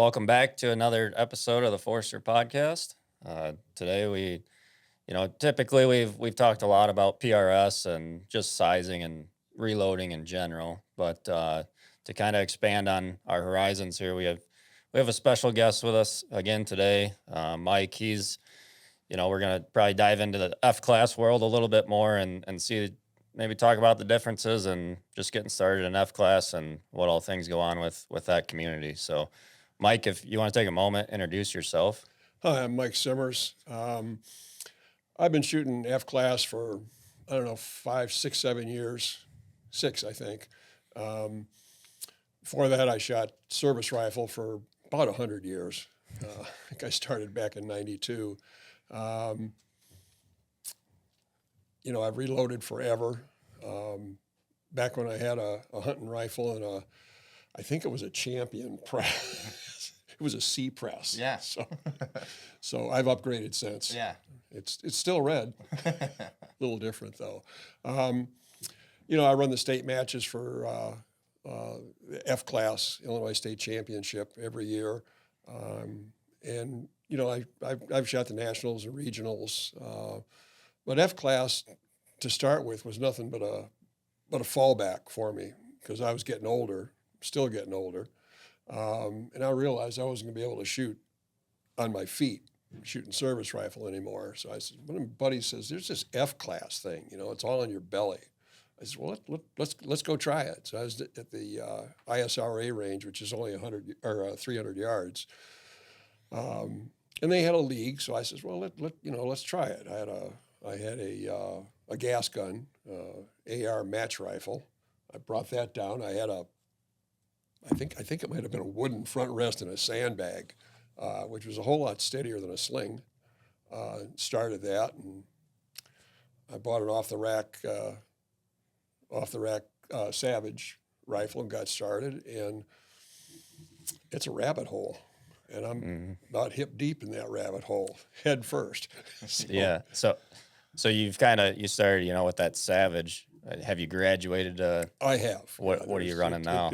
Welcome back to another episode of the Forster Podcast. Today typically we've talked a lot about PRS and just sizing and reloading in general, but to kind of expand on our horizons here, we have a special guest with us again today, Mike. We're gonna probably dive into the F class world a little bit more and see maybe talk about the differences and just getting started in F class and what all things go on with that community. So, Mike, if you want to take a moment, introduce yourself. Hi, I'm Mike Simmers. I've been shooting F class for, I don't know, 5, 6, 7 years, 6, I think. Before that, I shot service rifle for about 100 years. I think I started back in 92. I've reloaded forever. Back when I had a hunting rifle and I think it was a Champion press. It was a C press. Yeah. So I've upgraded since. Yeah. It's still red. A little different though. I run the state matches for the F class Illinois State Championship every year, I've shot the nationals and regionals, but F class to start with was nothing but a fallback for me because I was getting older, still getting older, and I realized I wasn't going to be able to shoot on my feet shooting service rifle anymore. So I said, one of my buddies says, there's this F class thing, it's all on your belly. I said, well, let's go try it. So I was at the ISRA range, which is only 100 or 300 yards, and they had a league. So I says, well, let's try it. I had a gas gun, AR match rifle. I brought that down. I had I think it might have been a wooden front rest and a sandbag, which was a whole lot steadier than a sling. Started that, and I bought an off the rack Savage rifle and got started, and it's a rabbit hole, and I'm about hip deep in that rabbit hole, head first. Yeah. So you started, with that Savage. Have you graduated? I have. What are you running now?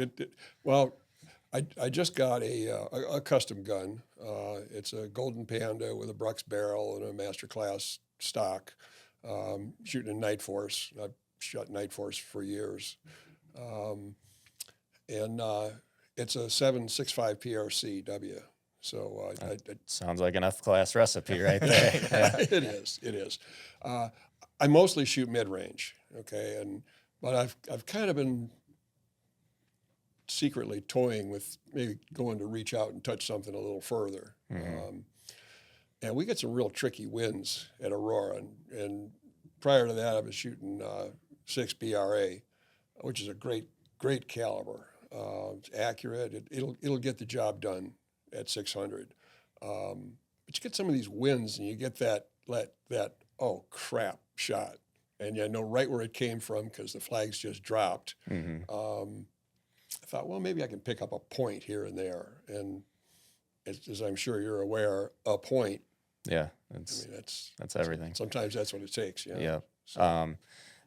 Well, I just got a custom gun. It's a Golden Panda with a Brux barrel and a Master Class stock, shooting in Night Force. I've shot Night Force for years. It's a 7.65 PRCW. So sounds like an F class recipe right there. Yeah. It is. I mostly shoot mid range, okay, but I've kind of been secretly toying with maybe going to reach out and touch something a little further. And we get some real tricky winds at Aurora, and prior to that, I was shooting 6 BRA, which is a great caliber. It's accurate. It'll get the job done at 600. But you get some of these winds, and you get that oh crap shot, and you know right where it came from because the flags just dropped. I thought, well, maybe I can pick up a point here and there, and as I'm sure you're aware, a point. Yeah, that's everything. Sometimes that's what it takes. Yeah.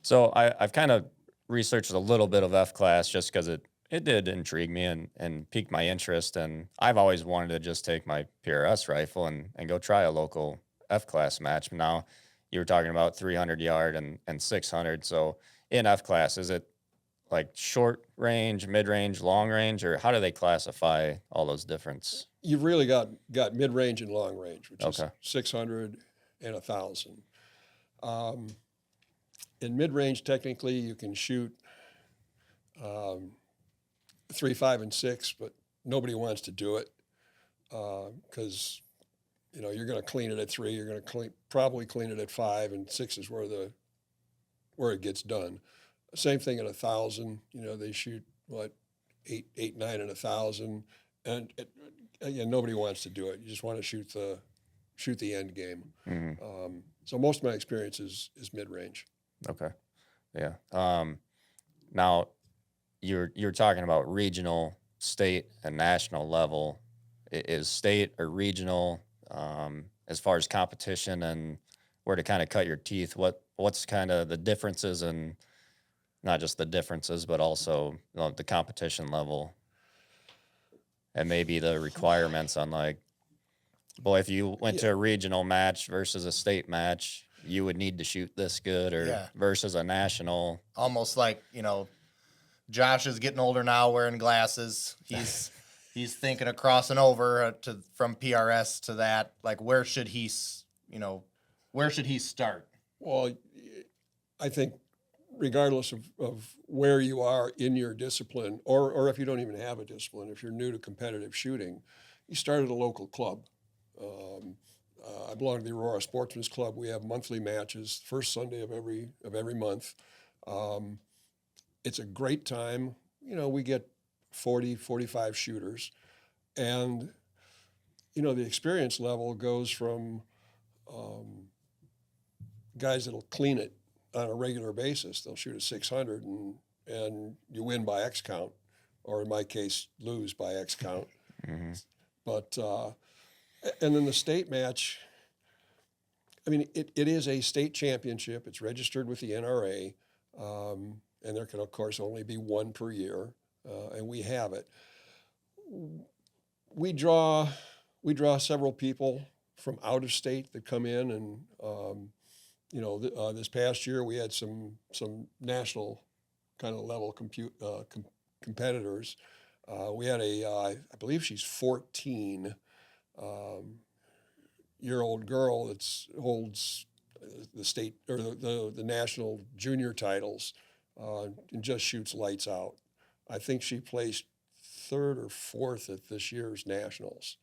So I've kind of researched a little bit of F class just because it did intrigue me and piqued my interest, and I've always wanted to just take my PRS rifle and go try a local F class match. Now you were talking about 300 yard and 600. So in F class, is it like short range, mid range, long range, or how do they classify all those difference? You've really got mid range and long range, which is 600 and 1,000. In mid range, technically, you can shoot 3, 5, and 6, but nobody wants to do it because you're going to clean it at 3. You're going to probably clean it at 5, and 6 is where it gets done. Same thing at 1,000. They shoot 8, 9, and 1,000, and nobody wants to do it. You just want to shoot the end game. So most of my experience is mid range. Okay, yeah. Now you're talking about regional, state, and national level. Is state or regional as far as competition and where to kind of cut your teeth? What's kind of the differences and not just the differences, but also the competition level? and maybe the requirements on like, boy, if you went Yeah, to a regional match versus a state match, you would need to shoot this good, or Yeah. versus a national. Almost like, Josh is getting older now, wearing glasses. He's thinking of crossing over to from PRS to that. Like, where should where should he start? well, I think regardless of where you are in your discipline, or if you don't even have a discipline, if you're new to competitive shooting, you start at a local club. Um, I belong to the Aurora Sportsman's Club. We have monthly matches, first Sunday of every month. Um, it's a great time. We get 40, 45 shooters, and the experience level goes from um, guys that'll clean it on a regular basis. They'll shoot a 600 and you win by X count, or in my case, lose by X count. Mm-hmm. But and then the state match. I mean, it is a state championship. It's registered with the NRA, and there can of course only be one per year, and we have it. We draw several people from out of state that come in, and this past year we had some national kind of level competitors. We had I believe she's 14 year old girl that holds the state or the national junior titles, and just shoots lights out. I think she placed third or fourth at this year's nationals.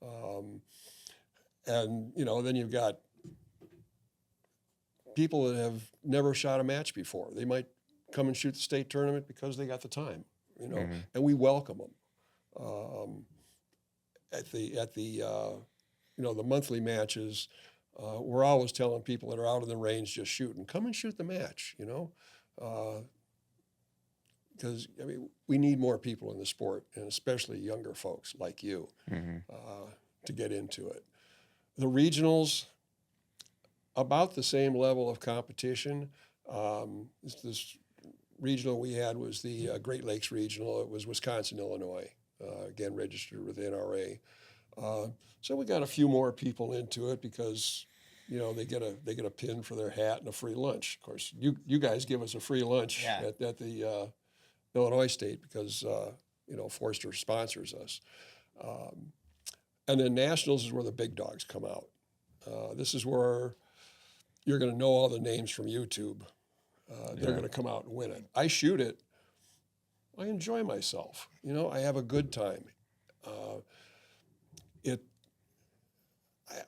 And then you've got people that have never shot a match before. They might come and shoot the state tournament because they got the time, Mm-hmm. and we welcome them. At the the monthly matches, we're always telling people that are out in the range just shooting, come and shoot the match, because we need more people in the sport, and especially younger folks like you, Mm-hmm. to get into it. The regionals, about the same level of competition. This regional we had was the Great Lakes Regional. It was Wisconsin, Illinois, again registered with NRA. So we got a few more people into it because they get a pin for their hat and a free lunch. Of course, you guys give us a free lunch at the Illinois State because Forster sponsors us. And then nationals is where the big dogs come out. This is where you're going to know all the names from YouTube. They're going to come out and win it. I shoot it. I enjoy myself. I have a good time.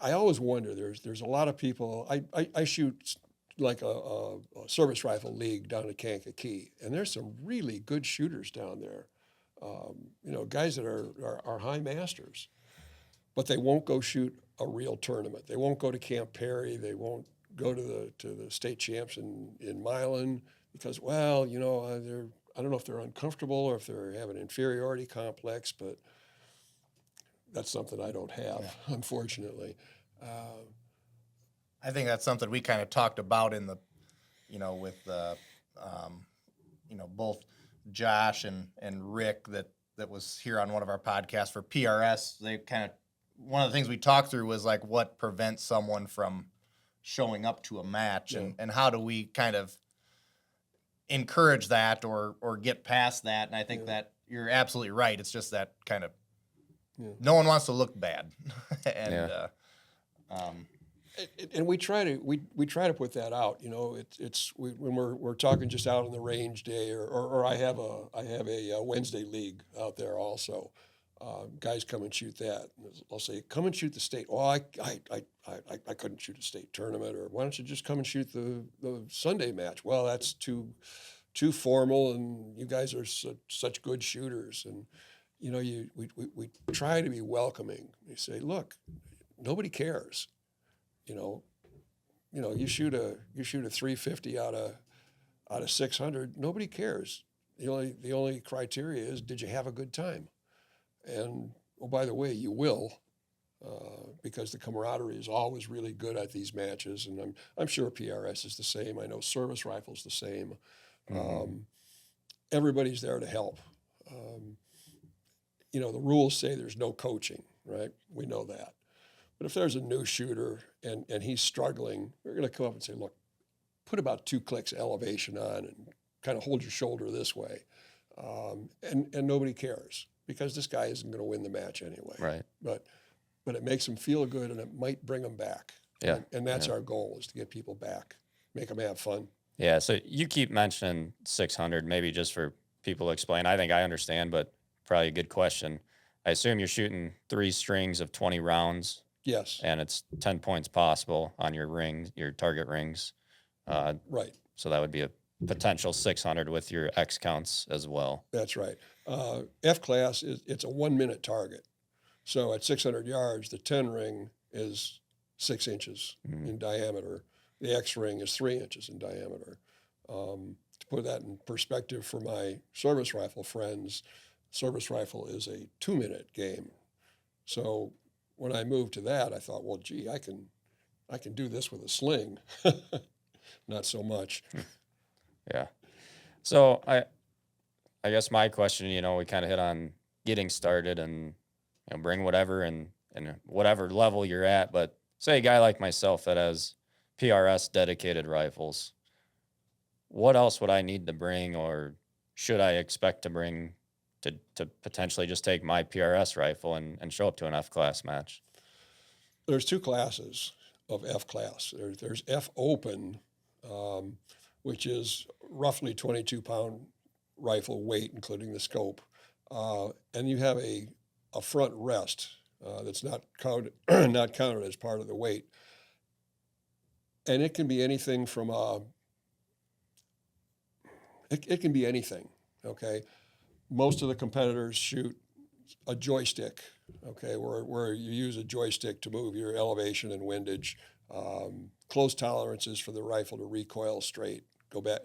I always wonder. There's a lot of people. I shoot like a service rifle league down at Kankakee, and there's some really good shooters down there. Guys that are high masters, but they won't go shoot a real tournament. They won't go to Camp Perry. They won't go to the state champs in Milan because, they're, I don't know if they're uncomfortable or if they have an inferiority complex, but that's something I don't have, unfortunately. I think that's something we kind of talked about in the, with both Josh and Rick that was here on one of our podcasts for PRS. They kind of, one of the things we talked through was like what prevents someone from showing up to a match, and how do we kind of encourage that or get past that. And I think that you're absolutely right. It's just that kind of no one wants to look bad. And and we try to put that out. When we're talking just out on the range day, or I have a Wednesday league out there also. Guys come and shoot that. I'll say, come and shoot the state. Well, I couldn't shoot a state tournament. Or why don't you just come and shoot the Sunday match? Well, that's too formal, and you guys are such good shooters. And we try to be welcoming. You say, look, nobody cares. You shoot a 350 out of 600. Nobody cares. The only criteria is, did you have a good time? And by the way, you will, because the camaraderie is always really good at these matches, and I'm sure PRS is the same. I know service rifle's the same. Everybody's there to help. the rules say there's no coaching, right? We know that. But if there's a new shooter and he's struggling, we're going to come up and say, look, put about 2 clicks elevation on and kind of hold your shoulder this way. And nobody cares because this guy isn't going to win the match anyway. Right. But it makes them feel good and it might bring them back. Yeah. And that's our goal, is to get people back, make them have fun. Yeah. So you keep mentioning 600, maybe just for people to explain. I think I understand, but probably a good question. I assume you're shooting 3 strings of 20 rounds. Yes. And it's 10 points possible on your rings, your target rings. Right. So that would be a potential 600 with your X counts as well. That's right. F class it's a 1 minute target. So at 600 yards, the 10 ring is 6 inches in diameter. The X ring is 3 inches in diameter. To put that in perspective for my service rifle friends, service rifle is a 2 minute game. So when I moved to that, I thought, well, gee, I can do this with a sling. Not so much. Yeah. So I guess my question, we kind of hit on getting started and bring whatever and whatever level you're at. But say a guy like myself that has PRS dedicated rifles, what else would I need to bring, or should I expect to bring to potentially just take my PRS rifle and show up to an F class match? There's 2 classes of F class. There's F open, which is roughly 22-pound rifle weight, including the scope. And you have a front rest that's not counted, not counted as part of the weight. And it can be anything from it can be anything, okay? Most of the competitors shoot a joystick, okay, where you use a joystick to move your elevation and windage. Close tolerances for the rifle to recoil straight, go back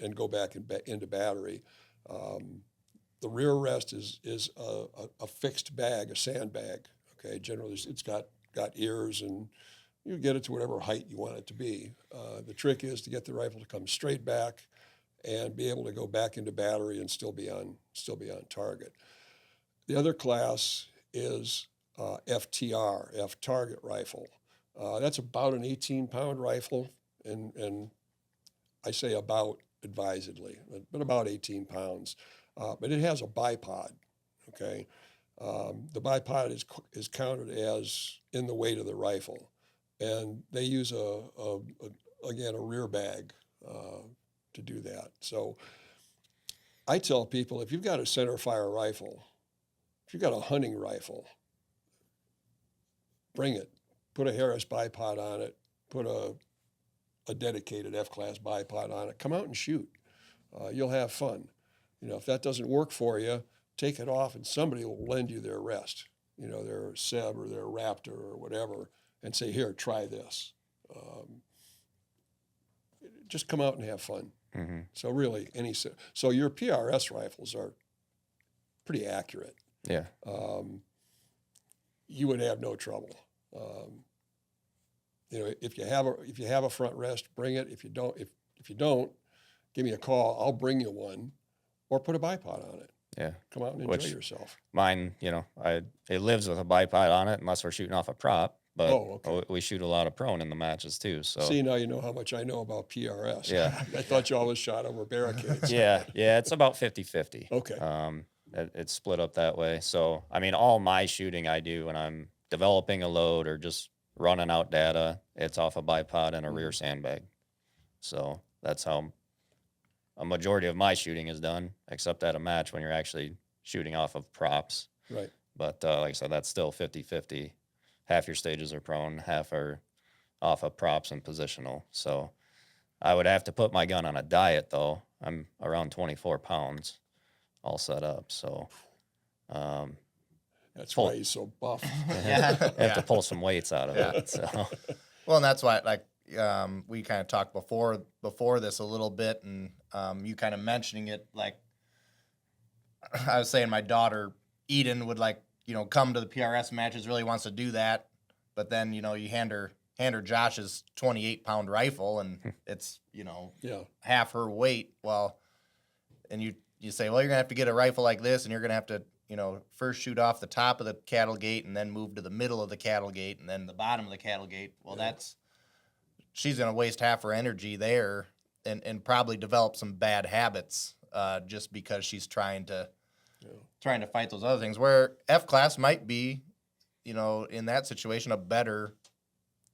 into battery. The rear rest is a fixed bag, a sandbag. Okay, generally it's got ears, and you get it to whatever height you want it to be. The trick is to get the rifle to come straight back and be able to go back into battery and still be on target. The other class is FTR, F target rifle. That's about an 18-pound rifle, and I say about advisedly, but about 18 pounds. But it has a bipod, okay? The bipod is counted as in the weight of the rifle, and they use again a rear bag to do that. So I tell people, if you've got a center fire rifle, if you've got a hunting rifle, bring it. Put a Harris bipod on it. Put a dedicated F-class bipod on it. Come out and shoot. You'll have fun. If that doesn't work for you, take it off, and somebody will lend you their rest. Their Seb or their Raptor or whatever, and say, "Here, try this." Just come out and have fun. Mm-hmm. So really, so your PRS rifles are pretty accurate. Yeah. You would have no trouble. If you have a front rest, bring it. If you don't, give me a call. I'll bring you one, or put a bipod on it. Yeah. Come out and enjoy yourself. Mine, it lives with a bipod on it unless we're shooting off a prop. But okay. we shoot a lot of prone in the matches too. So see, now you know how much I know about PRS. Yeah. I thought you always shot over barricades. Yeah, it's about 50-50. Okay. It's split up that way. So all my shooting I do when I'm developing a load or just running out data, it's off a bipod and a rear sandbag. So that's how a majority of my shooting is done, except at a match when you're actually shooting off of props. Right. But like I said, that's still 50-50. Half your stages are prone, half are off of props and positional. So I would have to put my gun on a diet, though. I'm around 24 pounds all set up. So that's why he's so buff. I have to pull some weights out of it. So. Well, and that's why, we kind of talked before this a little bit, and you kind of mentioning it, I was saying my daughter Eden would come to the PRS matches, really wants to do that, but then you hand her Josh's 28-pound rifle, and it's half her weight. Well, and you say, well, you're gonna have to get a rifle like this, and you're gonna have to first shoot off the top of the cattle gate and then move to the middle of the cattle gate and then the bottom of the cattle gate. Well, she's going to waste half her energy there and probably develop some bad habits just because she's trying to fight those other things. Where F class might be, in that situation, a better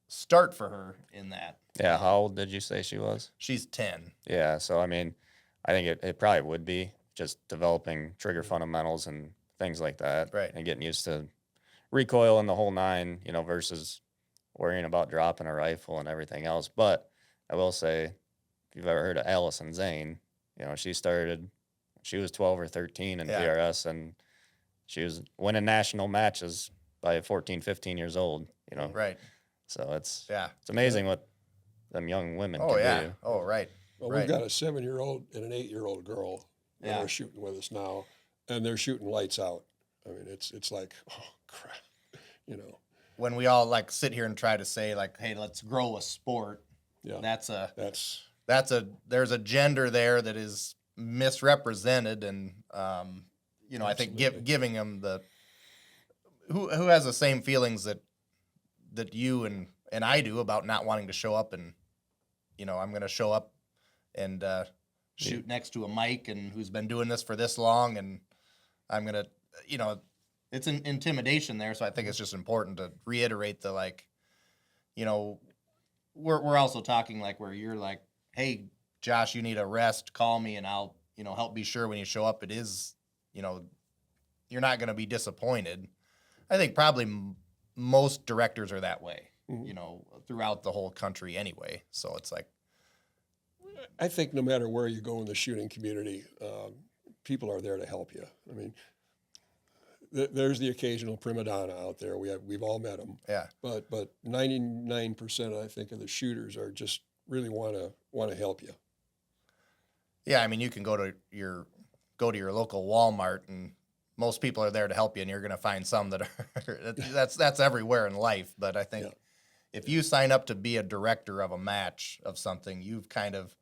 start for her in that. Yeah, how old did you say she was? She's 10. Yeah, so I mean, I think it probably would be just developing trigger fundamentals and things like that. Right. And getting used to recoil and the whole nine, versus worrying about dropping a rifle and everything else. But I will say, if you've ever heard of Allison Zane, she was 12 or 13 in PRS, and she was winning national matches by 14, 15 years old, Right. So it's it's amazing what them young women can do. Oh, right. Well, right. we've got a 7-year-old and an 8-year-old girl that are shooting with us now, and they're shooting lights out. I mean, it's like, oh crap, When we all like sit here and try to say like, hey, let's grow a sport. Yeah, there's a gender there that is misrepresented, and I think giving them who has the same feelings that you and I do about not wanting to show up, and I'm going to show up and shoot next to a mic and who's been doing this for this long, and I'm going to it's an intimidation there. So I think it's just important to reiterate we're also talking like where you're like, hey, Josh, you need a rest, call me and I'll, help be sure when you show up, it is, you're not going to be disappointed. I think probably most directors are that way, throughout the whole country anyway. So it's like, I think no matter where you go in the shooting community, people are there to help you. I mean, there's the occasional prima donna out there. We've all met them. Yeah. But 99%, I think, of the shooters are just really want to help you. Yeah, I mean, you can go to your local Walmart, and most people are there to help you, and you're going to find some that are that's everywhere in life. But I think if you sign up to be a director of a match of something, you've kind of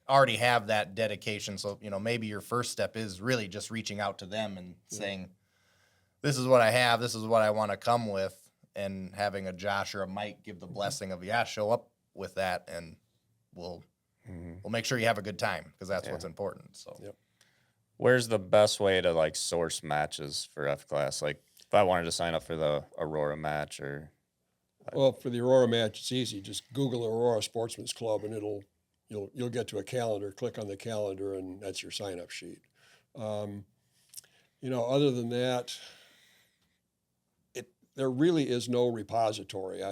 already have that dedication. So, maybe your first step is really just reaching out to them and saying, this is what I have, this is what I want to come with, and having a Josh or a Mike give the blessing of, show up with that, and we'll make sure you have a good time, because that's what's important. So, Where's the best way to like source matches for F class? Like if I wanted to sign up for the Aurora match or. Well, for the Aurora match, it's easy. Just Google Aurora Sportsman's Club, and you'll get to a calendar. Click on the calendar, and that's your sign-up sheet. Other than that, there really is no repository.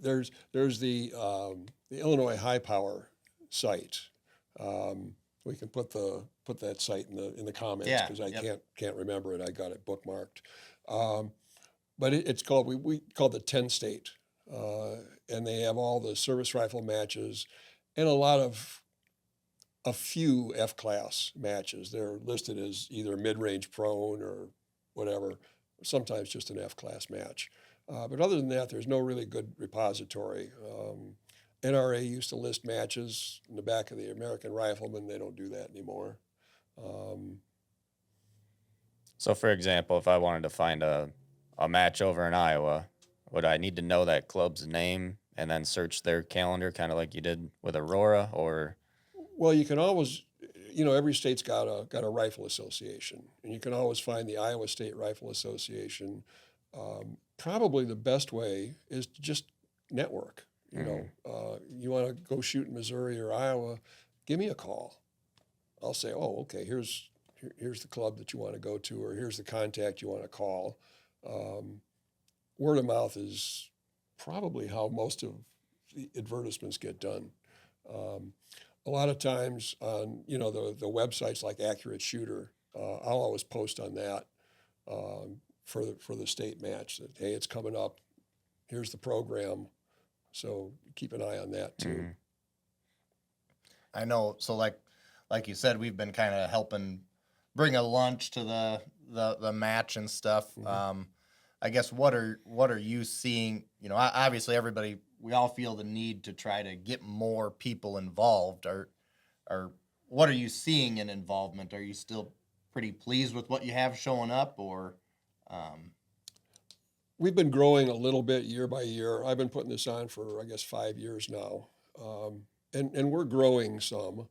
There's the Illinois High Power site. We can put that site in the comments, because I can't remember it. I got it bookmarked. But it's called we call the 10 state. And they have all the service rifle matches and a few F-class matches. They're listed as either mid-range prone or whatever, sometimes just an F-class match. But other than that, there's no really good repository. NRA used to list matches in the back of the American Rifleman. They don't do that anymore. So, for example, if I wanted to find a match over in Iowa, would I need to know that club's name and then search their calendar, kind of like you did with Aurora, or? Well, you can always, every state's got a rifle association, and you can always find the Iowa State Rifle Association. Probably the best way is to just network. You want to go shoot in Missouri or Iowa, give me a call. I'll say, oh, okay, here's the club that you want to go to, or here's the contact you want to call. Word of mouth is probably how most of the advertisements get done. A lot of times on the websites like Accurate Shooter, I'll always post on that for the state match that, hey, it's coming up. Here's the program. So keep an eye on that too. Mm-hmm. I know. So like you said, we've been kind of helping bring a lunch to the match and stuff. Mm-hmm. I guess what are you seeing? Obviously we all feel the need to try to get more people involved. Or what are you seeing in involvement? Are you still pretty pleased with what you have showing up, or We've been growing a little bit year by year. I've been putting this on for, I guess, 5 years now. And we're growing some,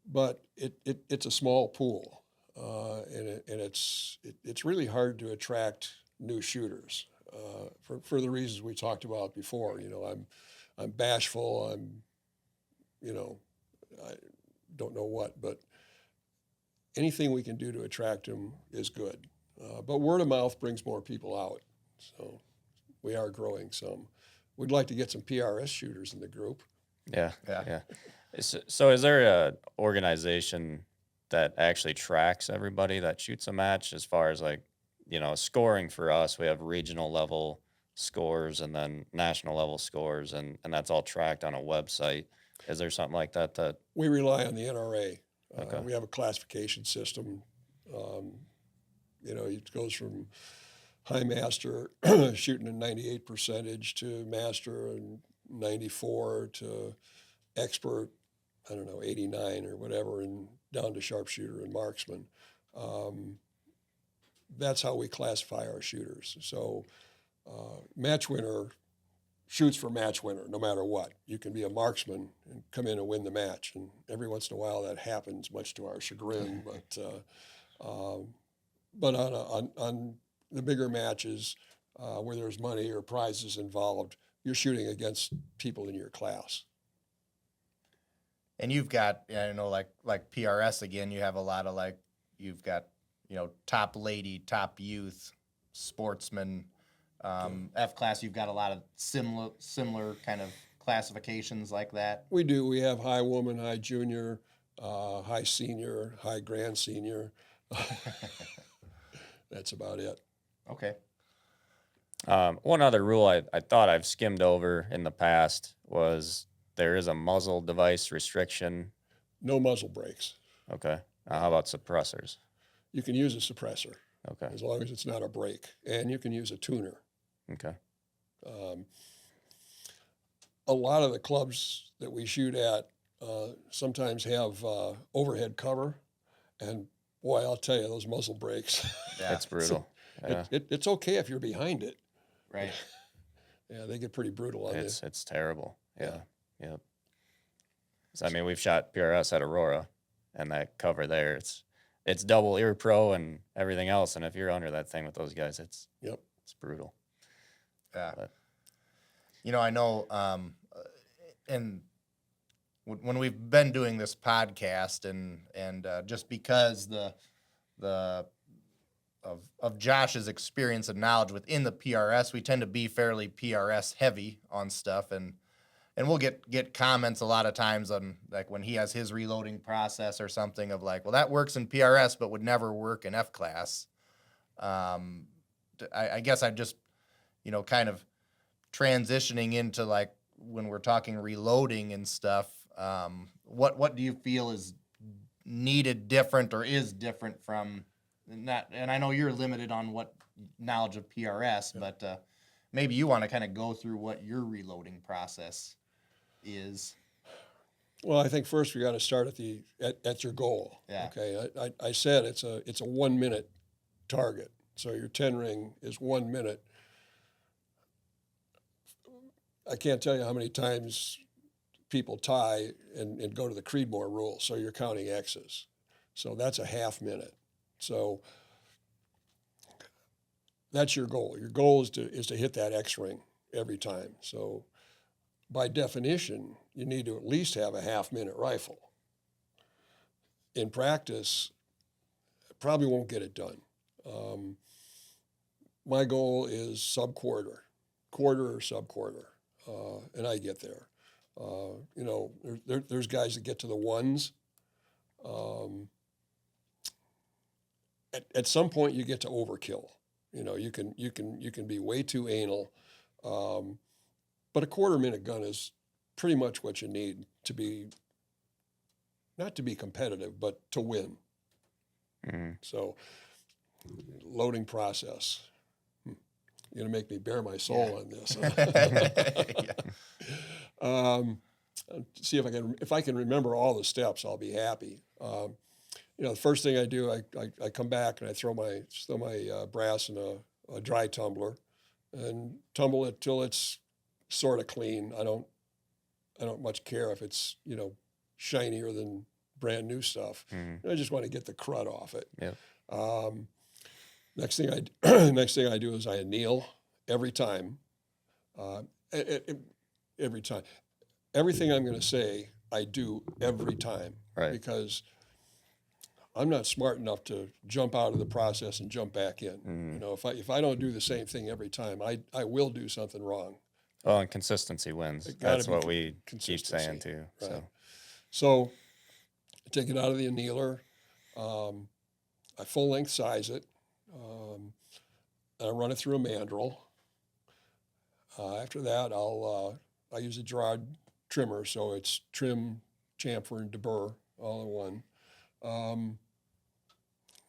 but it's a small pool. And it's really hard to attract new shooters for the reasons we talked about before. You know, I'm bashful. I don't know what, but anything we can do to attract them is good. But word of mouth brings more people out. So we are growing some. We'd like to get some PRS shooters in the group. Yeah, Yeah. yeah. So is there a organization that actually tracks everybody that shoots a match as far as like, scoring for us? We have regional level scores and then national level scores, and that's all tracked on a website. Is there something like that? We rely on the NRA. Okay. We have a classification system. It goes from high master shooting a 98 percentage to master and 94 to expert, I don't know, 89 or whatever, and down to sharpshooter and marksman. That's how we classify our shooters. So match winner shoots for match winner no matter what. You can be a marksman and come in and win the match, and every once in a while that happens, much to our chagrin. But on the bigger matches where there's money or prizes involved, you're shooting against people in your class. And you've got, like PRS again, you have a lot of you've got, top lady, top youth, sportsman, F class. You've got a lot of similar kind of classifications like that. We do. We have high woman, high junior, high senior, high grand senior. That's about it. Okay. One other rule I thought I've skimmed over in the past was there is a muzzle device restriction. No muzzle brakes. Okay. How about suppressors? You can use a suppressor Okay. as long as it's not a brake, and you can use a tuner. Okay. A lot of the clubs that we shoot at sometimes have overhead cover, and boy, I'll tell you, those muzzle brakes. Yeah. It's brutal. Yeah. It's okay if you're behind it. Right. Yeah, they get pretty brutal on you. It's terrible. Yeah. Yeah. So, I mean, we've shot PRS at Aurora, and that cover there, it's double ear pro and everything else. And if you're under that thing with those guys, it's brutal. Yeah. But, I know, and when we've been doing this podcast, and just because of Josh's experience and knowledge within the PRS, we tend to be fairly PRS heavy on stuff, and we'll get comments a lot of times on like when he has his reloading process or something of like, well, that works in PRS but would never work in F class. I guess I just kind of transitioning into like when we're talking reloading and stuff. What do you feel is needed different or is different from that? And I know you're limited on what knowledge of PRS, but maybe you want to kind of go through what your reloading process is. Well, I think first we got to start at your goal. Yeah. Okay. I said it's a 1 minute target, so your 10 ring is 1 minute. I can't tell you how many times people tie and go to the Creedmoor rule, so you're counting X's. So that's a half minute. So that's your goal. Your goal is to hit that X ring every time. So by definition, you need to at least have a half minute rifle. In practice, probably won't get it done. My goal is quarter or sub-quarter, and I get there. There's guys that get to the ones. At some point, you get to overkill. You can be way too anal, but a quarter minute gun is pretty much what you need to be, not to be competitive, but to win. mm-hmm. So, loading process. You're gonna make me bare my soul on this. Yeah. See if I can remember all the steps, I'll be happy. the first thing I do, I come back and I throw my brass in a dry tumbler and tumble it till it's sort of clean. I don't much care if it's, shinier than brand new stuff. Mm-hmm. I just want to get the crud off it. Yep. Um, next thing I do is I anneal every time. Uh, every time. Everything I'm going to say, I do every time. Right. Because I'm not smart enough to jump out of the process and jump back in. Mm-hmm. If I don't do the same thing every time, I will do something wrong. Well, and consistency wins. It gotta That's be what we keep consistency, saying too. right. So, So I take it out of the annealer. I full length size it. And I run it through a mandrel. After that, I use a Gerard trimmer, so it's trim, chamfer, and deburr all in one.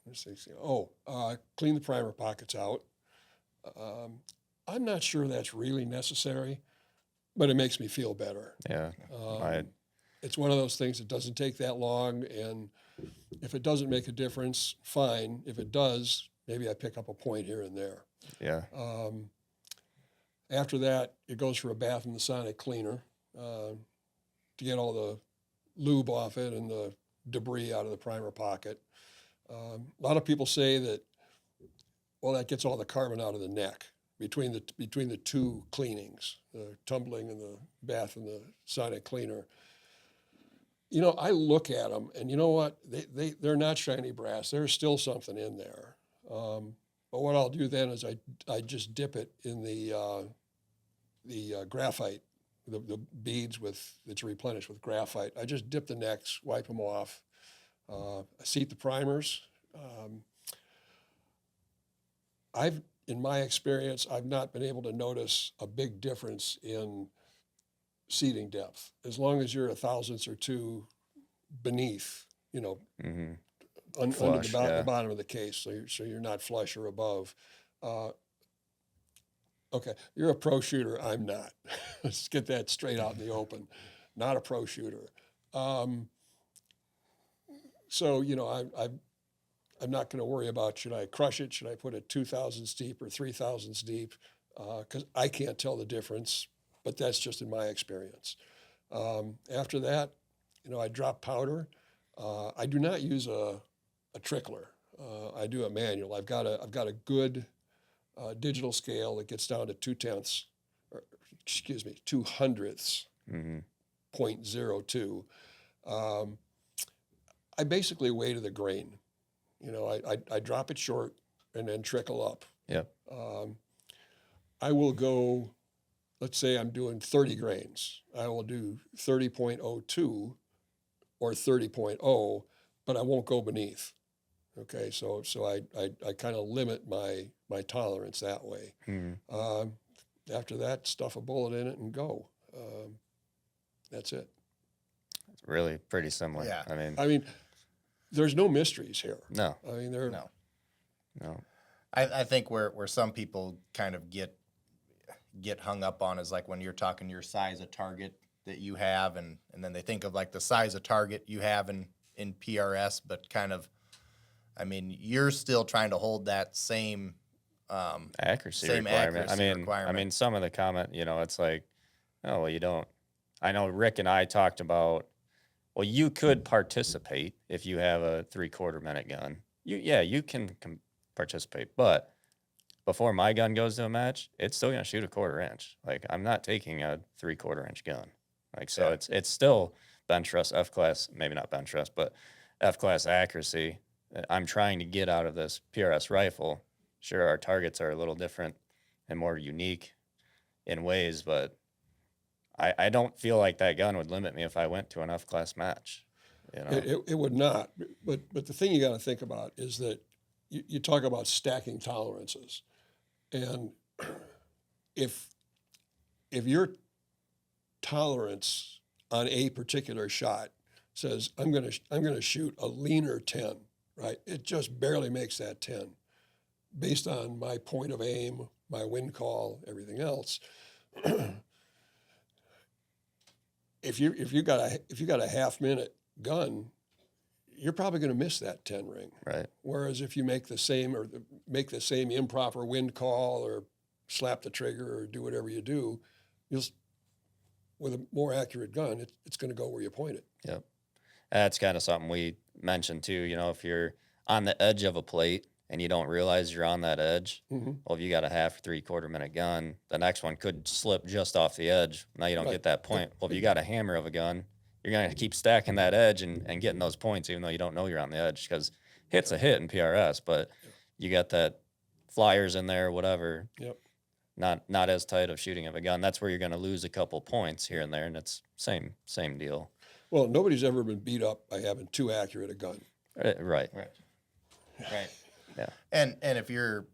Let's see. Clean the primer pockets out. I'm not sure that's really necessary, but it makes me feel better. yeah. It's one of those things that doesn't take that long, and if it doesn't make a difference, fine. If it does, maybe I pick up a point here and there. Yeah. After that, it goes for a bath in the sonic cleaner to get all the lube off it and the debris out of the primer pocket. A lot of people say that, well, that gets all the carbon out of the neck between the two cleanings, the tumbling and the bath and the sonic cleaner. I look at them, and you know what? They're not shiny brass. There's still something in there. But what I'll do then is I just dip it in the graphite, the beads that's replenished with graphite. I just dip the necks, wipe them off. I seat the primers. In my experience, I've not been able to notice a big difference in seating depth. As long as you're a thousandths or two beneath, Mm-hmm. under Flush, the yeah. bottom of the case, so you're not flush or above. Okay, you're a pro shooter. I'm not. Let's get that straight out in the open. Not a pro shooter. So I'm not going to worry about should I crush it, should I put it 2,000s deep or 3,000s deep, because I can't tell the difference. But that's just in my experience. After that, I drop powder. I do not use a trickler. I do a manual. I've got a good digital scale that gets down to 2/10, or excuse me, 2/100ths, Mm-hmm. 0.02. I basically weigh to the grain. I drop it short and then trickle up. Yep. I will go, let's say I'm doing 30 grains. I will do 30.02 or 30.0, but I won't go beneath. Okay, so I kind of limit my tolerance that way. Mm-hmm. After that, stuff a bullet in it and go. That's it. It's really pretty similar. Yeah. I mean, there's no mysteries here. No. I mean, No. I think where some people kind of get hung up on is like when you're talking your size of target that you have, and then they think of like the size of target you have in PRS, but kind of, you're still trying to hold that same Accuracy same requirement. accuracy requirement. Some of the comment, it's like, oh, well, you don't. I know Rick and I talked about, well, you could participate if you have a 3/4 minute gun. You can participate, but before my gun goes to a match, it's still gonna shoot a 1/4 inch. Like, I'm not taking a 3/4 inch gun. Like, so Yeah. it's still bench rest F class, maybe not bench rest, but F class accuracy. I'm trying to get out of this PRS rifle. Sure, our targets are a little different and more unique in ways, but I don't feel like that gun would limit me if I went to an F class match. it would not. But the thing you got to think about is that you talk about stacking tolerances, and if your tolerance on a particular shot says I'm gonna shoot a leaner 10, right? It just barely makes that 10, based on my point of aim, my wind call, everything else. If you got a half minute gun, you're probably going to miss that 10 ring. Right. Whereas if you make the same make the same improper wind call or slap the trigger or do whatever you do, with a more accurate gun, it's going to go where you point it. Yep. That's kind of something we mentioned too. If you're on the edge of a plate and you don't realize you're on that edge, Mm-hmm. well, if you got a half, 3/4 minute gun, the next one could slip just off the edge. Now you don't Right. get that point. Well, if you got a hammer of a gun, you're going to keep stacking that edge and getting those points, even though you don't know you're on the edge, because hit's a hit in PRS, but you got that flyers in there, whatever. Yep. Not as tight of shooting of a gun. That's where you're going to lose a couple points here and there, and it's same deal. Well, nobody's ever been beat up by having too accurate a gun. Right. Right. Yeah. And if you're,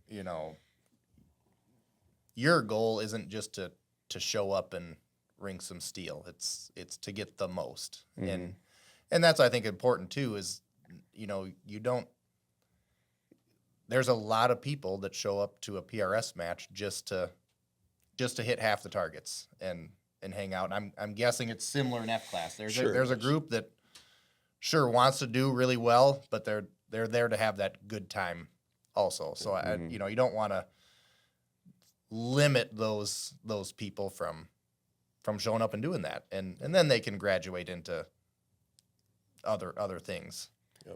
your goal isn't just to show up and ring some steel. It's to get the most. Mm-hmm. And that's, I think, important too, is, you don't, there's a lot of people that show up to a PRS match just to hit half the targets and hang out. And I'm guessing it's similar in F class. There's Sure there's a is. group that sure wants to do really well, but they're there to have that good time also. So Mhm. you don't want to limit those people from showing up and doing that, and then they can graduate into other things.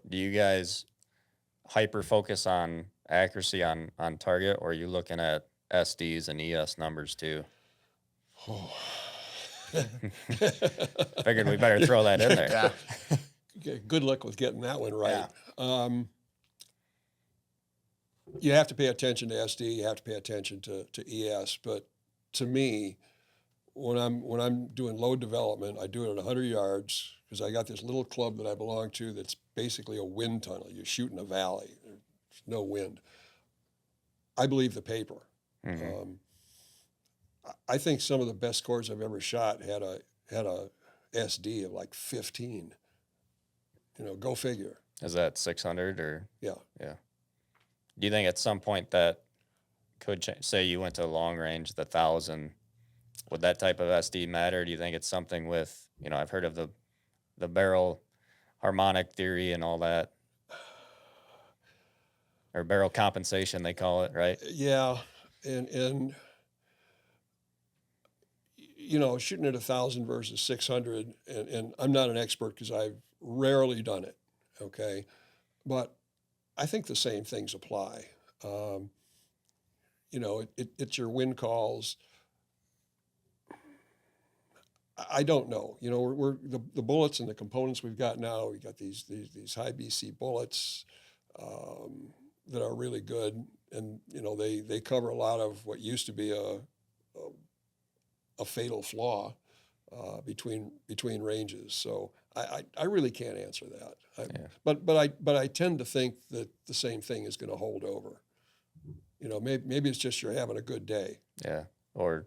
Do you guys hyper focus on accuracy on target, or are you looking at SDs and ES numbers too? Figured we better throw that in there. Yeah. Okay, good luck with getting that one right. You have to pay attention to SD. You have to pay attention to ES. But to me, when I'm doing load development, I do it at 100 yards because I got this little club that I belong to that's basically a wind tunnel. You shoot in a valley. There's no wind. I believe the paper. Mm-hmm. I think some of the best scores I've ever shot had a SD of like 15. Go figure. Is that 600 or? Yeah. Yeah. Do you think at some point that could change? Say you went to long range, the 1,000, would that type of SD matter? Do you think it's something with, I've heard of the barrel harmonic theory and all that, or barrel compensation, they call it, right? Yeah, and shooting at 1,000 versus 600, and I'm not an expert because I've rarely done it, okay, but I think the same things apply. It's your wind calls. I don't know. We're the bullets and the components we've got now. We got these high BC bullets that are really good, and they cover a lot of what used to be a fatal flaw between ranges. So I really can't answer that. But I tend to think that the same thing is going to hold over. Maybe it's just you're having a good day. Yeah. Or,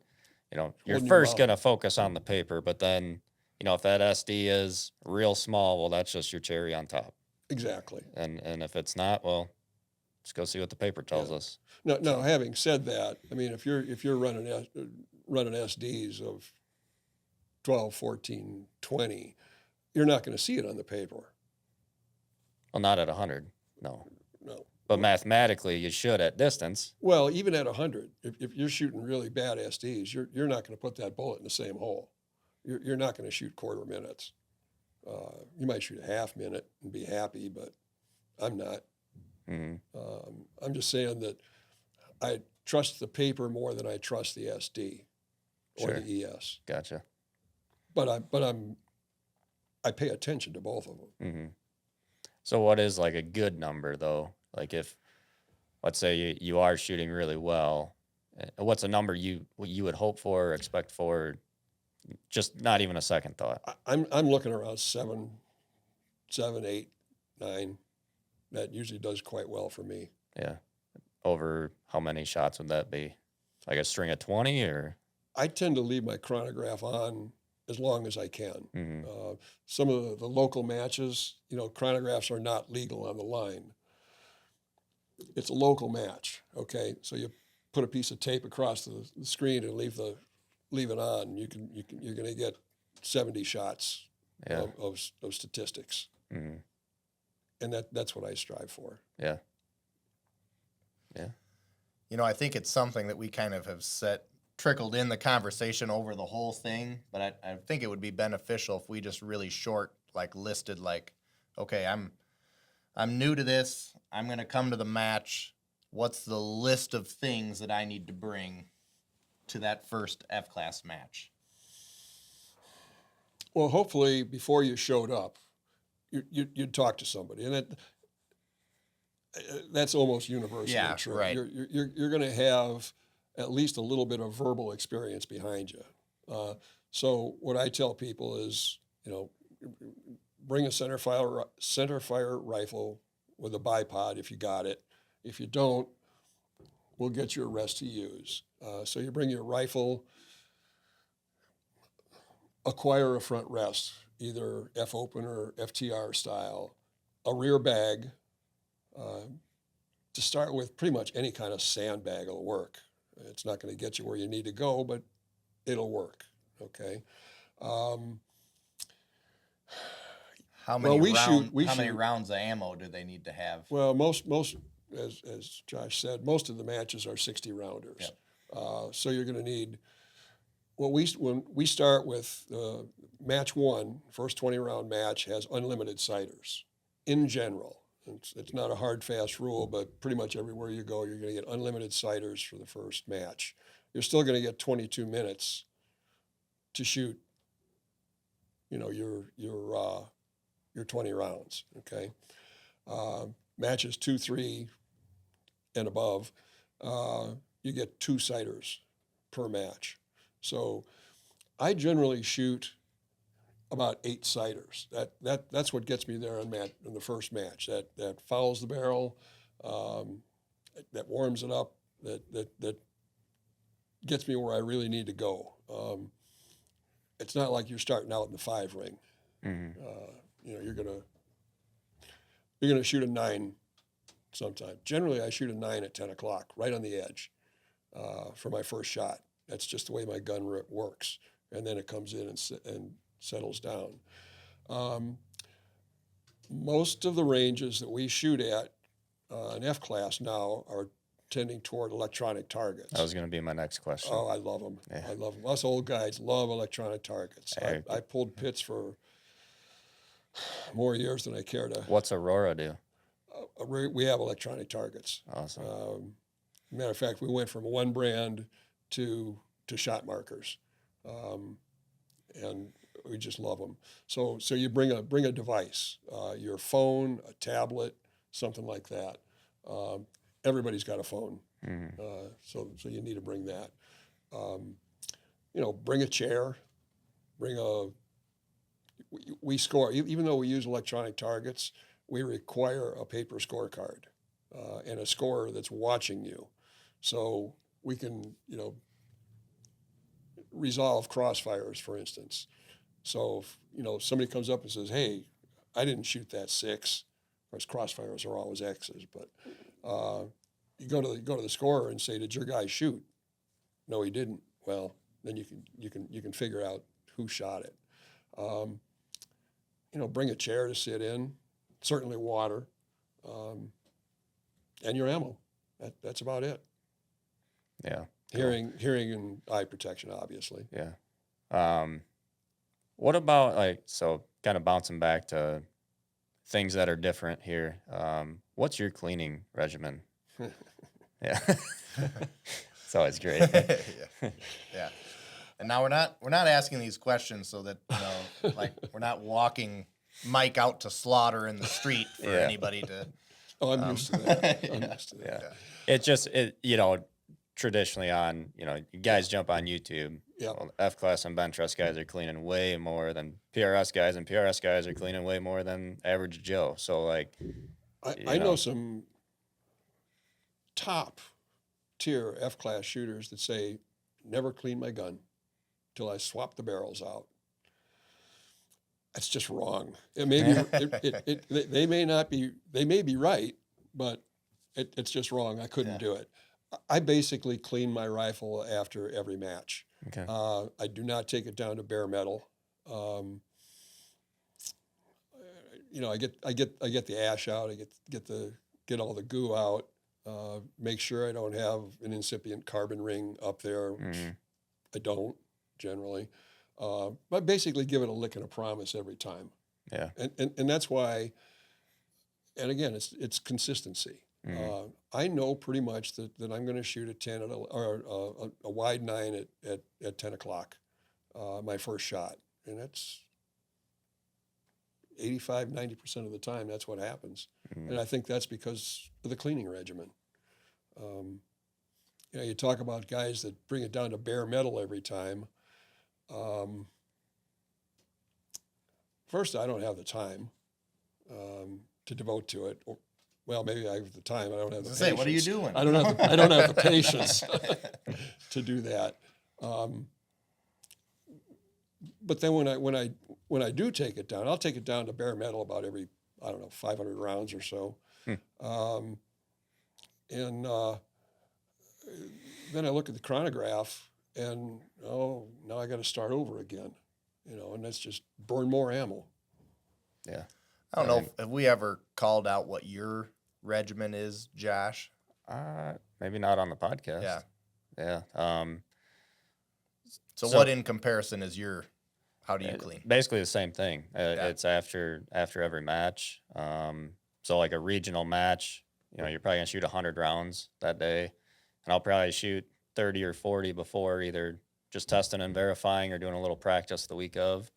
you're Holding your first mouth. going to focus on the paper, but then, if that SD is real small, well, that's just your cherry on top. Exactly. And if it's not, well, let's go see what the paper tells us. Now, having said that, I mean, if you're running SDs of 12, 14, 20, you're not going to see it on the paper. Well, not at 100, no. No. But mathematically, you should at distance. Well, even at 100, if you're shooting really bad SDs, you're not going to put that bullet in the same hole. You're not going to shoot quarter minutes. You might shoot a half minute and be happy, but I'm not. Mm-hmm. I'm just saying that I trust the paper more than I trust the SD or Sure. the ES. Gotcha. But I pay attention to both of them. Mm-hmm. So what is like a good number though? Like if, let's say you are shooting really well, what's a number you would hope for or expect for? Just not even a second thought. I'm looking around 7, 8, 9. That usually does quite well for me. Yeah. Over how many shots would that be? Like a string of 20 or? I tend to leave my chronograph on as long as I can. Mm-hmm. Some of the local matches, chronographs are not legal on the line. It's a local match, okay? So you put a piece of tape across the screen and leave it on. You're going to get 70 shots Yeah. of statistics. Mm-hmm. and that's what I strive for. Yeah. Yeah. You know, I think it's something that we kind of have trickled in the conversation over the whole thing, but I think it would be beneficial if we just really listed okay, I'm new to this. I'm going to come to the match. What's the list of things that I need to bring to that first F-class match? Well, hopefully before you showed up, you'd talk to somebody, and that's almost universally true. Right. You're going to have at least a little bit of verbal experience behind you. So what I tell people is, bring a center fire rifle with a bipod if you got it. If you don't, we'll get you a rest to use. So you bring your rifle, acquire a front rest, either F-open or FTR style, a rear bag. To start with, pretty much any kind of sandbag will work. It's not going to get you where you need to go, but it'll work. Okay. How many many rounds of ammo do they need to have? Well, most as Josh said, most of the matches are 60 rounders. Yep. So you're going to need. When we start with match one, first 20 round match has unlimited sighters in general. It's not a hard, fast rule, but pretty much everywhere you go, you're going to get unlimited sighters for the first match. You're still going to get 22 minutes to shoot, your 20 rounds. Okay, matches 2, 3, and above, you get 2 sighters per match. So I generally shoot about 8 sighters. That's what gets me there in the first match. That fouls the barrel, that warms it up, that gets me where I really need to go. It's not like you're starting out in the 5 ring. Mm-hmm. You're gonna shoot a 9 sometime. Generally, I shoot a 9 at 10 o'clock, right on the edge, for my first shot. That's just the way my gun works, and then it comes in and settles down. Most of the ranges that we shoot at in F-class now are tending toward electronic targets. That was going to be my next question. Oh, I love them. Yeah. I love them. Us old guys love electronic targets. I pulled pits for more years than I care to. What's Aurora do? We have electronic targets. Awesome. Matter of fact, we went from one brand to shot markers, and we just love them. So you bring a device, your phone, a tablet, something like that. Everybody's got a phone, Mm-hmm. so you need to bring that. Bring a chair, we score. Even though we use electronic targets, we require a paper scorecard and a scorer that's watching you, so we can resolve crossfires, for instance. So if somebody comes up and says, "Hey, I didn't shoot that 6," of course crossfires are always X's, but you go to the scorer and say, "Did your guy shoot?" "No, he didn't." Well, then you can figure out who shot it. Bring a chair to sit in, certainly water, and your ammo. That's about it. Yeah. Hearing and eye protection, obviously. Yeah. What about so kind of bouncing back to things that are different here. What's your cleaning regimen? Yeah. It's always great. Yeah. And now we're not asking these questions so that we're not walking Mike out to slaughter in the street for anybody to. Oh, I'm used to that. I'm used to that. Yeah. It's just traditionally on, you guys jump on YouTube. Yeah. Well, F-class and bench rest guys are cleaning way more than PRS guys, and PRS guys are cleaning way more than average Joe. So I know some top tier F-class shooters that say, never clean my gun till I swap the barrels out. That's just wrong. It may be, they may be right, but it's just wrong. I couldn't do it. I basically clean my rifle after every match. Okay. I do not take it down to bare metal. I get the ash out. I get all the goo out. Make sure I don't have an incipient carbon ring up there, which Mhm. I don't generally. But basically give it a lick and a promise every time. Yeah. And that's why, and again, it's consistency. Mhm. I know pretty much that I'm going to shoot a 10 or a wide 9 at 10 o'clock, my first shot. And that's 85, 90% of the time, that's what happens. And Mhm. I think that's because of the cleaning regimen. Um, you talk about guys that bring it down to bare metal every time. Um, First, I don't have the time to devote to it. Or, well, maybe I have the time. I don't have the Say, what are you patience. doing? I don't have the patience to do that. Um, but then when I do take it down, I'll take it down to bare metal about every, I don't know, 500 rounds or so. Hmm. Um, and then I look at the chronograph and, oh, now I got to start over again, and that's just burn more ammo. Yeah. I don't I know mean, if we ever called out what your regimen is, Josh. maybe not on the podcast. Yeah. Yeah. So, So- what in comparison is how do you Uh, clean? Basically the same thing. Yeah. It's after every match. So like a regional match, you're probably gonna shoot 100 rounds that day, and I'll probably shoot 30 or 40 before, either just testing and verifying or doing a little practice the week of,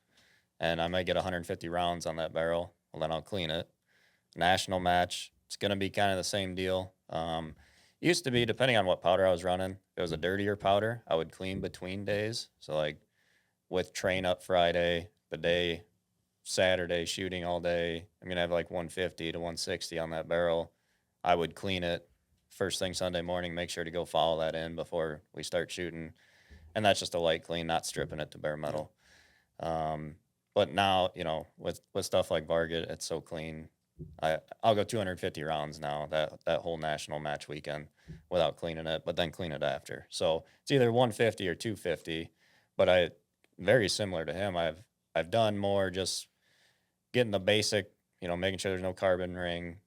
and I might get 150 rounds on that barrel. Well, then I'll clean it. National match, it's gonna be kind of the same deal. Used to be, depending on what powder I was running, if it was a dirtier powder, I would clean between days. So like with train up Friday, the day Saturday shooting all day, I'm gonna have like 150 to 160 on that barrel. I would clean it first thing Sunday morning, make sure to go follow that in before we start shooting, and that's just a light clean, not stripping it to bare metal. But now, with stuff like Varget, it's so clean. I'll go 250 rounds now that whole national match weekend without cleaning it, but then clean it after. So it's either 150 or 250. But very similar to him. I've done more just getting the basic, making sure there's no carbon ring.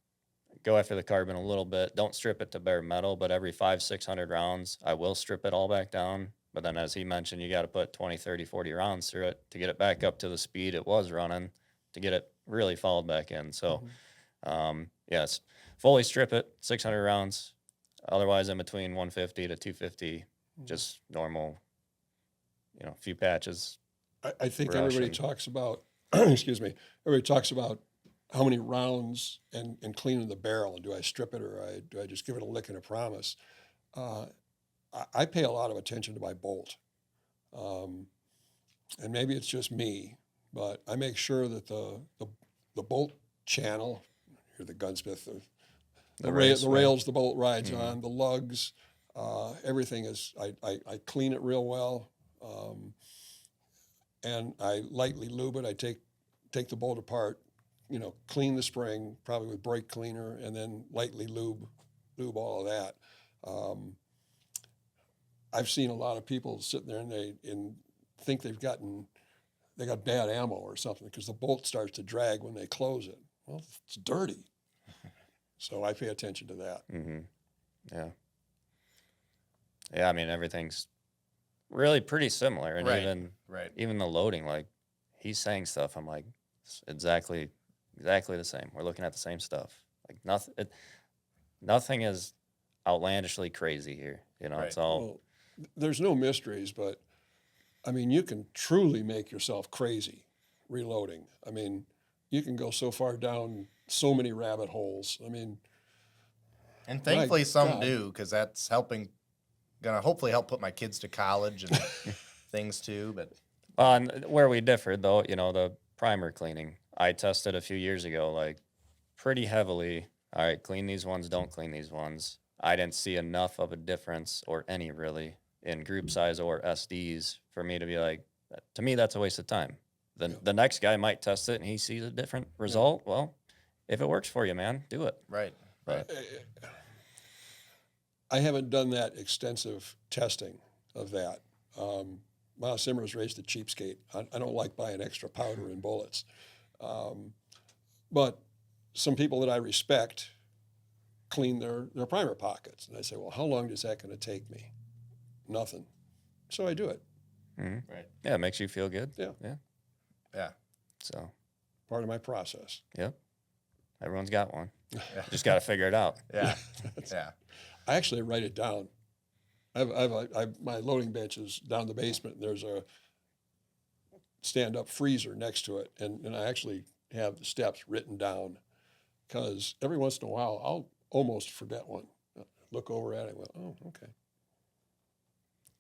Go after the carbon a little bit. Don't strip it to bare metal, but every 500, 600 rounds, I will strip it all back down. But then, as he mentioned, you got to put 20, 30, 40 rounds through it to get it back up to the speed it was running to get it really followed back in. So, yes, fully strip it, 600 rounds. Otherwise, in between 150 to 250, just normal, few patches. I think Rush everybody and- talks about, excuse me, everybody talks about how many rounds and cleaning the barrel. And do I strip it or do I just give it a lick and a promise? I pay a lot of attention to my bolt. And maybe it's just me, but I make sure that the bolt channel, you're the gunsmith, the rails the bolt rides on, the lugs, everything is, I clean it real well. And I lightly lube it. I take the bolt apart, clean the spring, probably with brake cleaner, and then lightly lube all of that. I've seen a lot of people sitting there and they think they got bad ammo or something because the bolt starts to drag when they close it. Well, it's dirty, so I pay attention to that. Mm-hmm. Yeah. Yeah, I mean, everything's really pretty similar, and Right. even the loading, like he's saying stuff, I'm like, it's exactly the same. We're looking at the same stuff. Like nothing is outlandishly crazy here. Right. It's all Well, there's no mysteries, but I mean, you can truly make yourself crazy reloading. I mean, you can go so far down so many rabbit holes. I mean, And thankfully, some God. do, because that's gonna hopefully help put my kids to college and things too. But and where we differed though, the primer cleaning. I tested a few years ago, like pretty heavily. All right, clean these ones, don't clean these ones. I didn't see enough of a difference, or any really, in group size or SDs for me to be like, to me, that's a waste of time. The next guy might test it and he sees a different result. Well, if it works for you, man, do it. right. I haven't done that extensive testing of that. Miles Simmer's raised a cheapskate. I don't like buying extra powder and bullets. But some people that I respect clean their primer pockets. And I say, well, how long is that going to take me? Nothing. So I do it. Mm-hmm. Right. Yeah, it makes you feel good. Yeah. Yeah. Yeah. So, Part of my process. yep. Everyone's got one. Yeah. Just got to figure it out. Yeah. Yeah. I actually write it down. My loading bench is down the basement, and there's a stand-up freezer next to it, and I actually have the steps written down because every once in a while I'll almost forget one. Look over at it and go, oh, okay.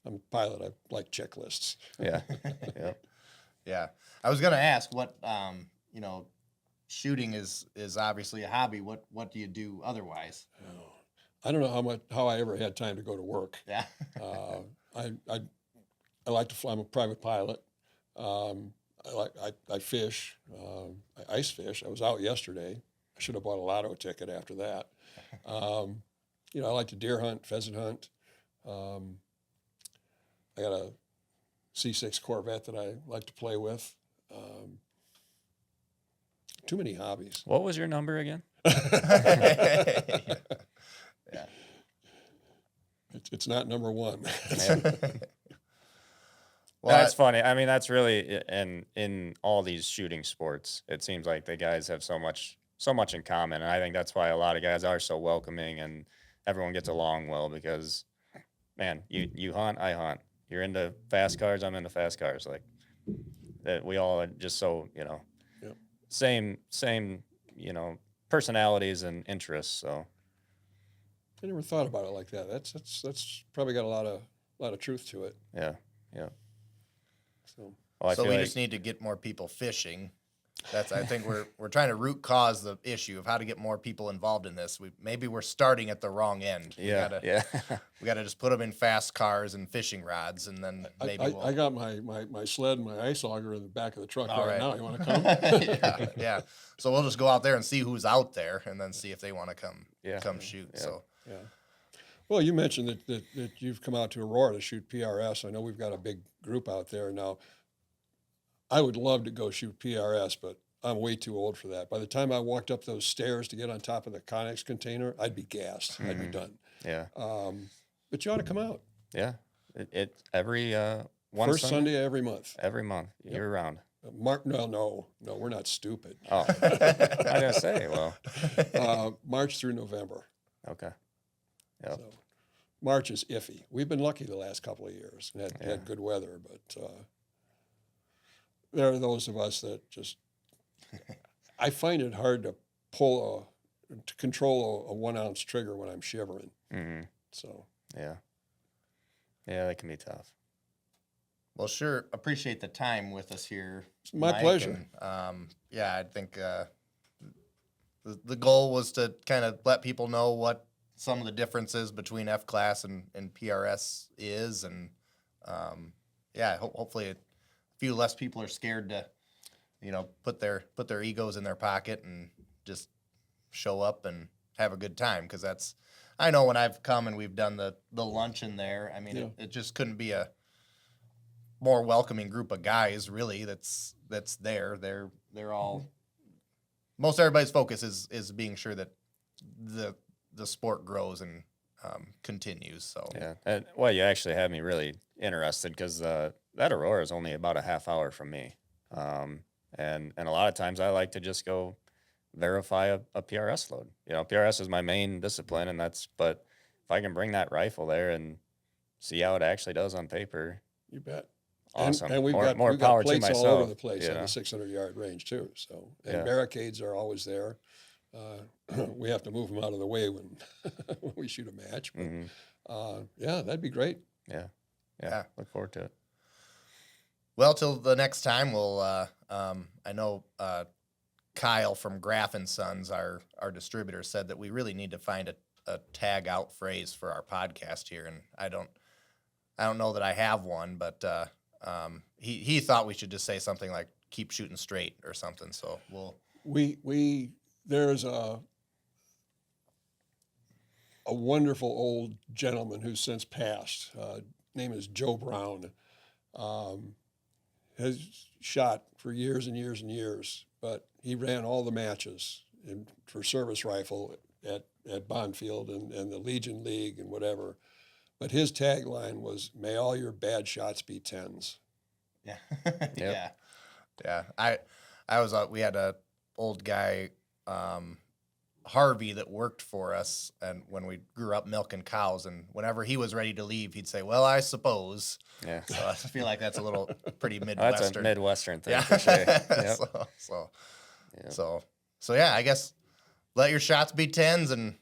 I'm a pilot. I like checklists. Yeah. Yep. Yeah. I was gonna ask what you know, shooting is obviously a hobby. What do you do otherwise? Oh, I don't know how I ever had time to go to work. Yeah. I like to fly. I'm a private pilot. I fish. I ice fish. I was out yesterday. I should have bought a lotto ticket after that. I like to deer hunt, pheasant hunt. I got a C6 Corvette that I like to play with. Too many hobbies. What was your number again? Yeah. It's not number one. Well, That's funny. I mean, that's really in all these shooting sports, it seems like the guys have so much in common, and I think that's why a lot of guys are so welcoming and everyone gets along well because, man, you hunt, I hunt. You're into fast cars, I'm into fast cars. Like that, we all are just so Yep. same personalities and interests. So I never thought about it like that. That's probably got a lot of truth to it. yeah. So Well, I so feel we like, just need to get more people fishing. I think we're trying to root cause the issue of how to get more people involved in this. Maybe we're starting at the wrong end. yeah. We gotta just put them in fast cars and fishing rods, and then maybe I got my sled and my ice auger in the back of the truck All right right. now. You want to come? yeah, yeah. So we'll just go out there and see who's out there, and then see if they want to come shoot. Yeah. So Yeah. Well, you mentioned that you've come out to Aurora to shoot PRS. I know we've got a big group out there now. I would love to go shoot PRS, but I'm way too old for that. By the time I walked up those stairs to get on top of the Connex container, I'd be gassed. I'd be done. Yeah. But you ought to come out. Yeah. It every one First Sunday every month. every month, year round. No, we're not stupid. Oh, I was gonna say, well, March through November. okay. Yep. So March is iffy. We've been lucky the last couple of years and had good weather, but there are those of us that just. I find it hard to control a 1 ounce trigger when I'm shivering. Mm-hmm. So Yeah, that can be tough. well, sure. Appreciate the time with us here. It's my Mike, pleasure. And, I think the goal was to kind of let people know what some of the differences between F class and PRS is, and hopefully a few less people are scared to, put their egos in their pocket and just show up and have a good time. Because I know when I've come and we've done the luncheon there, I mean, it just couldn't be a more welcoming group of guys really that's there. They're all, most everybody's focus is being sure that the sport grows and continues. So Yeah. And, well, you actually had me really interested because that Aurora is only about a half hour from me. And a lot of times I like to just go verify a PRS load. PRS is my main discipline, but if I can bring that rifle there and see how it actually does on paper, you bet. awesome. And we've more got power to plates myself. all over the place on Yeah. the 600-yard range too. So Yeah. barricades are always there. We have to move them out of the way when when we shoot a match. But Mhm. that'd be great. Yeah. Yeah. Look forward to it. well, till the next time, we'll. I know Kyle from Graff and Sons, our distributor, said that we really need to find a tag out phrase for our podcast here, and I don't know that I have one, but he thought we should just say something like "keep shooting straight" or something. So we'll. There's a wonderful old gentleman who's since passed. Name is Joe Brown. Has shot for years and years and years. but he ran all the matches for service rifle at Bondfield and the Legion League and whatever. But his tagline was, "May all your bad shots be tens." Yeah. Yeah. I was, we had a old guy, Harvey, that worked for us, and when we grew up milking cows, and whenever he was ready to leave, he'd say, "Well, I suppose." Yeah. So I feel like that's a little pretty That's Midwestern. a Midwestern thing Yeah. for sure. Yep. Yep. So yeah, I guess let your shots be tens, and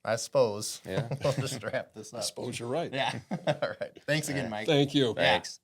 I suppose Yeah. we'll just wrap this I up. suppose you're right. Yeah. All right. Thanks again, Mike. Thank you. Yeah. Thanks.